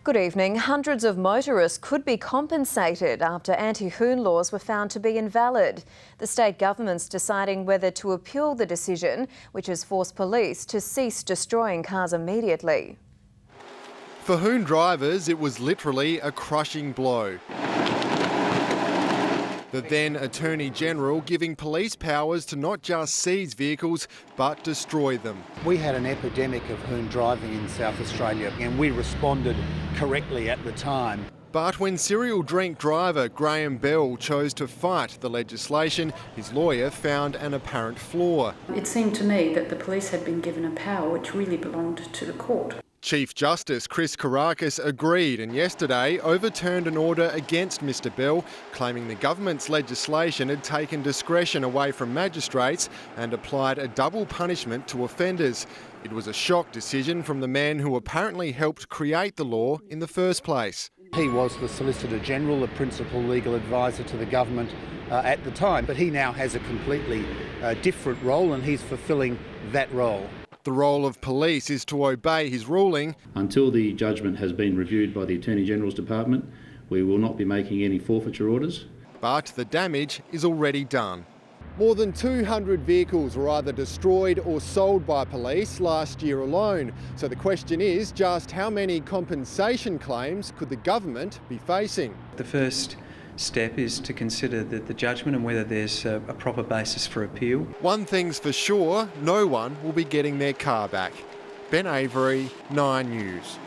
Good evening. Hundreds of motorists could be compensated after anti-hoon laws were found to be invalid. The state government's deciding whether to appeal the decision, which has forced police to cease destroying cars immediately. For hoon drivers, it was literally a crushing blow. The then Attorney General giving police powers to not just seize vehicles, but destroy them. We had an epidemic of hoon driving in South Australia and we responded correctly at the time. But when serial drink driver Graham Bell chose to fight the legislation, his lawyer found an apparent flaw. It seemed to me that the police had been given a power which really belonged to the court. Chief Justice Chris Kourakis agreed and yesterday overturned an order against Mr Bell, claiming the government's legislation had taken discretion away from magistrates and applied a double punishment to offenders. It was a shock decision from the man who apparently helped create the law in the first place. He was the Solicitor General, the principal legal advisor to the government at the time, but he now has a completely different role and he's fulfilling that role. The role of police is to obey his ruling. Until the judgment has been reviewed by the Attorney General's Department, we will not be making any forfeiture orders. But the damage is already done. More than 200 vehicles were either destroyed or sold by police last year alone. So the question is just how many compensation claims could the government be facing? The first step is to consider the judgment and whether there's a proper basis for appeal. One thing's for sure, no one will be getting their car back. Ben Avery, 9 News.